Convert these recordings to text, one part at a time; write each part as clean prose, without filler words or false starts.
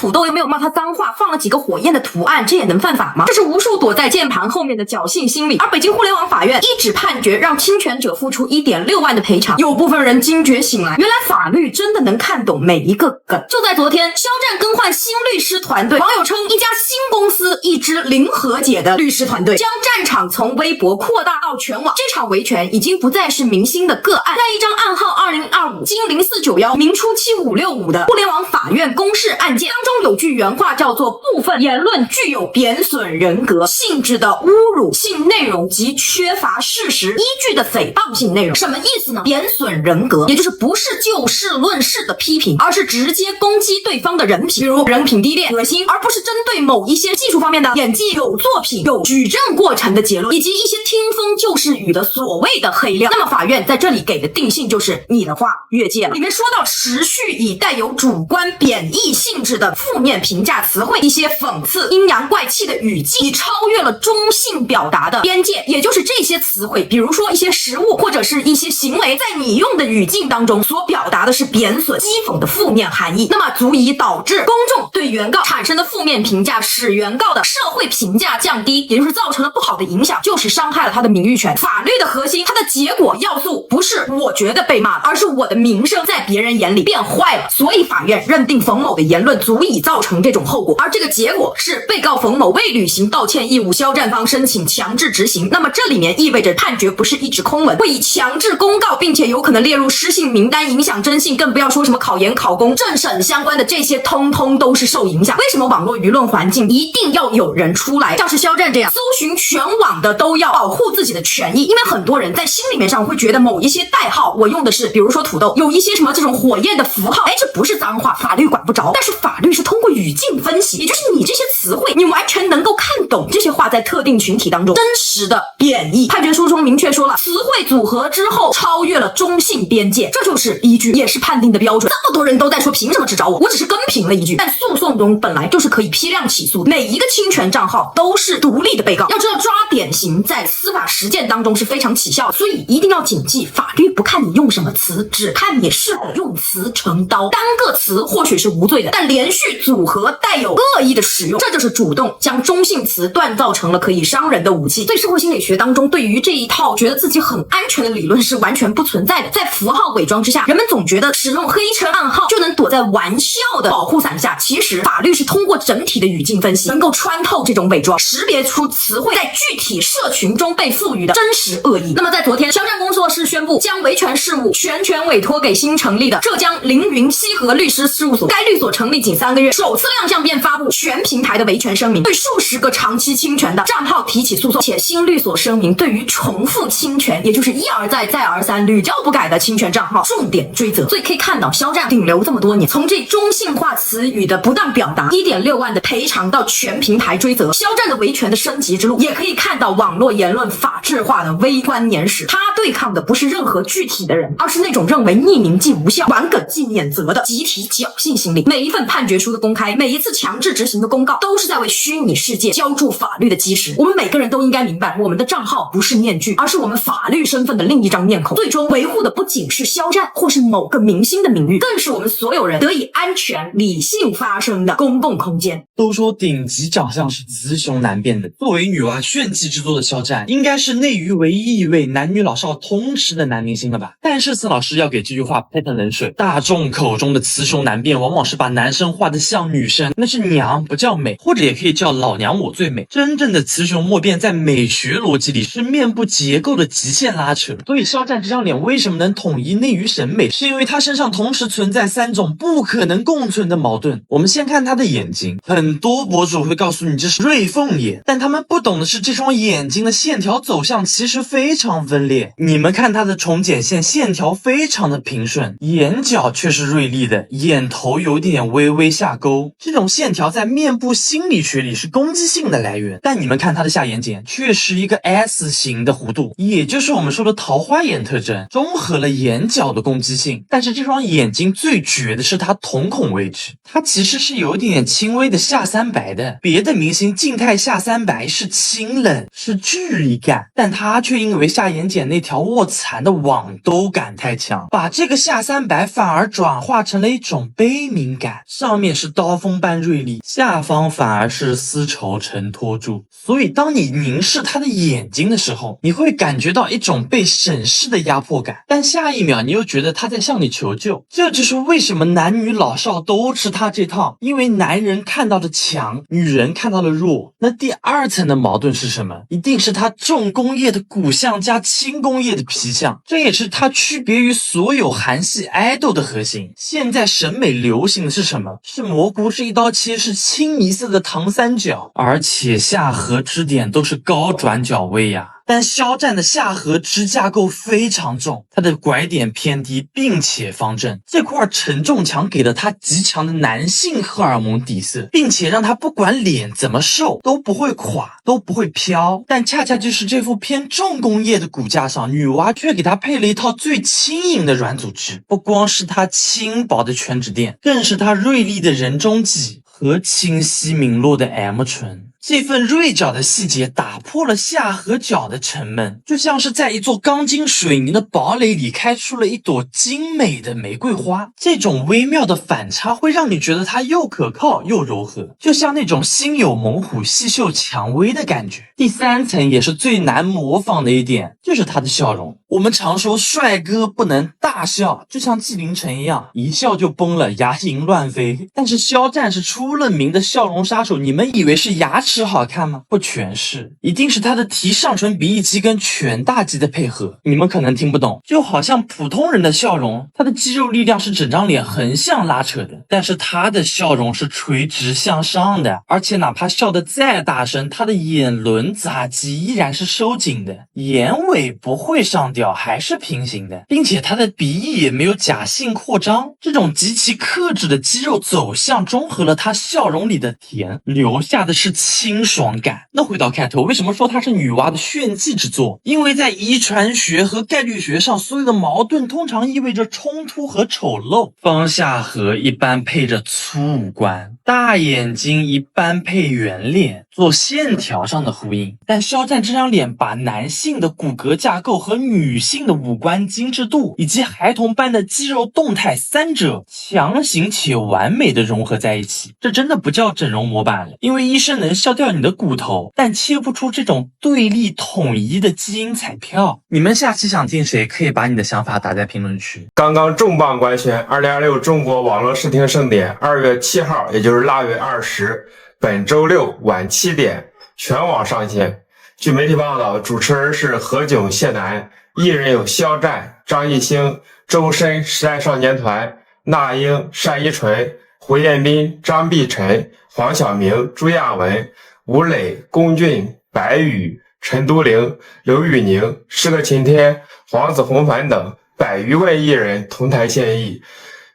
土豆又没有骂他脏话，放了几个火焰的图案，这也能犯法吗？这是无数躲在键盘后面的侥幸心理。而北京互联网法院一纸判决，让侵权者付出1.6万的赔偿。有部分人惊觉醒来，原来法律真的能看懂每一个梗。就在昨天，肖战更换新律师团队，网友称一家新公司，一支零和解的律师团队，将战场从微博扩大到全网。这场维权已经不再是明星的个案，在一张暗号2025金0491明初7565的互联网法院公示案件当中，有句原话叫做部分言论具有贬损人格性质的侮辱性内容及缺乏事实依据的诽谤性内容。什么意思呢？贬损人格，也就是不是就事论事的批评，而是直接攻击对方的人品，比如人品低劣、恶心，而不是针对某一些技术方面的演技、有作品、有举证过程的结论，以及一些听风就是雨的所谓的黑料。那么法院在这里给的定性就是你的话越界了。里面说到持续以带有主观贬义性质的负面评价词汇，一些讽刺、阴阳怪气的语境，已超越了中性表达的边界，也就是这些词汇，比如说一些食物或者是一些行为，在你用的语境当中所表达的是贬损、讥讽的负面含义，那么足以导致公众对原告产生的负面评价，使原告的社会评价降低，也就是造成了不好的影响，就是伤害了他的名誉权。法律的核心，它的结果要素不是我觉得被骂，而是我的名声在别人眼里变坏了，所以法院认定冯某的言论足以造成这种后果，而这个结果是被告冯某未履行道歉义务，肖战方申请强制执行。那么这里面意味着判决不是一纸空文，会以强制公告，并且有可能列入失信名单，影响征信，更不要说什么考研、考公、政审相关的，这些通通都是受影响。为什么网络舆论环境一定要有人出来，像是肖战这样搜寻全网的都要保护自己的权益？因为很多人在心里面上会觉得某一些代号我用的是，比如说土豆，有一些什么这种火焰的符号，这不是脏话，法律管不着。但是法律是通过语境分析，也就是你这些词汇，你完全能够看懂这些话在特定群体当中真实的贬义。判决书中明确说了，词汇组合之后超越了中性边界，这就是依据，也是判定的标准。这么多人都在说凭什么只找我，我只是跟评了一句，但诉讼中本来就是可以批量起诉，每一个侵权账号都是独立的被告。要知道抓典型在司法实践当中是非常起效的，所以一定要谨记，法律不看你用什么词，只看你是否用词成刀。单个词或许是无罪的，但连续组合带有恶意的使用，这就是主动将中性词锻造成了可以伤人的武器。所以社会心理学当中对于这一套觉得自己很安全的理论是完全不存在的。在符号伪装之下，人们总觉得使用黑车暗号就能躲在玩笑的保护伞下，其实法律是通过整体的语境分析，能够穿透这种伪装，识别出词汇在具体社群中被赋予的真实恶意。那么在昨天，肖战工作室宣布将维权事务全权委托给新成立的浙江凌云西河律师事务所。该律所成立仅3个月，首次亮相便发布全平台的维权声明，对数十个长期侵权的账号提起诉讼。且新律所声明，对于重复侵权，也就是一而再再而三屡教不改的侵权账号重点追责。所以可以看到，肖战顶流这么多年，从这中性化词语的不当表达，1.6万的赔偿到全平台追责，肖战的维权的升级之路，也可以看到网络言论法治化的微观年史。他对抗的不是任何具体的人，而是那种认为匿名既无效、玩梗既免责的集体侥幸心理。每一份判决书的公开，每一次强制执行的公告，都是在为虚拟世界浇筑法律的基石。我们每个人都应该明白，我们的账号不是面具，而是我们法律身份的另一张面孔。最终维护的不仅是肖战或是某个明星的名誉，更是我们所有人得以安全理性发声的公共空间。都说顶级长相是雌雄难辨的，作为女娃炫技之作的肖战，应该是内娱唯一一位男女老少通吃的男明星了吧？但是司老师要给这句话泼盆冷水。大众口中的雌雄难辨，往往是把男生画得像女生，那是娘不叫美，或者也可以叫老娘我最美。真正的雌雄莫辨，在美学逻辑里是面部结构的极限拉扯。所以肖战这张脸为什么能统一内娱审美，是因为他身上同时存在3种不可能共存的矛盾。我们先看他的眼睛，很多博主会告诉你这是瑞凤眼，但他们不懂的是这双眼睛的线条走向其实非常分裂。你们看他的重睑线，线条非常的平顺，眼角却是锐利的，眼头有点微微下勾。这种线条在面部心理学里是攻击性的来源，但你们看他的下眼睑却是一个 S 型的弧度，也就是我们说的桃花眼特征，综合了眼角的攻击性。但是这双眼睛最绝的是它瞳孔位置，它其实是有点轻微的下三白的。别的明星静态下三白是清冷，是距离感，但他却因为下眼睑那条卧蚕的网兜感太强，把这个下三白反而转化成了一种悲悯感。上面面是刀锋般锐利，下方反而是丝绸承托住。所以当你凝视他的眼睛的时候，你会感觉到一种被审视的压迫感，但下一秒你又觉得他在向你求救。这就是为什么男女老少都吃他这套，因为男人看到的强，女人看到的弱。那第二层的矛盾是什么？一定是他重工业的骨相加轻工业的皮相，这也是他区别于所有韩系爱豆的核心。现在审美流行的是什么？是蘑菇，是一刀切，是清一色的糖三角，而且下颌支点都是高转角位呀。但肖战的下颌支架构非常重，他的拐点偏低并且方正，这块承重墙给了他极强的男性荷尔蒙底色，并且让他不管脸怎么瘦都不会垮，都不会飘。但恰恰就是这副偏重工业的骨架上，女娲却给他配了一套最轻盈的软组织，不光是他轻薄的全脂垫，更是他锐利的人中脊和清晰明落的 M 唇。这份锐角的细节打破了下颌角的沉闷，就像是在一座钢筋水泥的堡垒里开出了一朵精美的玫瑰花。这种微妙的反差会让你觉得它又可靠又柔和，就像那种心有猛虎细嗅蔷薇的感觉。第三层也是最难模仿的一点，就是他的笑容。我们常说帅哥不能大笑，就像纪凌尘一样，一笑就崩了，牙龈乱飞。但是肖战是出了名的笑容杀手，你们以为是牙齿好看吗？不全是，一定是他的提上唇鼻翼肌跟颧大肌的配合。你们可能听不懂，就好像普通人的笑容，他的肌肉力量是整张脸横向拉扯的，但是他的笑容是垂直向上的，而且哪怕笑得再大声，他的眼轮匝肌依然是收紧的，眼尾不会上吊，还是平行的，并且他的鼻翼也没有假性扩张。这种极其克制的肌肉走向中和了他笑容里的甜，留下的是清爽感。那回到开头，为什么说它是女娲的炫技之作？因为在遗传学和概率学上，所有的矛盾通常意味着冲突和丑陋。方下颌一般配着粗五官，大眼睛一般配圆脸，做线条上的呼应。但肖战这张脸把男性的骨骼架构和女性的五官精致度以及孩童般的肌肉动态三者强行且完美的融合在一起，这真的不叫整容模板了。因为医生能削掉你的骨头，但切不出这种对立统一的基因彩票。你们下期想听谁，可以把你的想法打在评论区。刚刚重磅官宣2026中国网络视听盛典2月7号，也就是腊月20，本周六晚7点全网上线。据媒体报道，主持人是何炅、谢楠，艺人有肖战、张艺兴、周深、时代少年团、那英、单依纯、胡彦斌、张碧晨、黄晓明、朱亚文、吴磊、龚俊、白宇、陈都灵、刘宇宁、是个晴天、黄子弘凡等100余位艺人同台献艺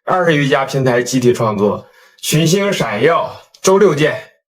，20余家平台集体创作，群星闪耀。周六见。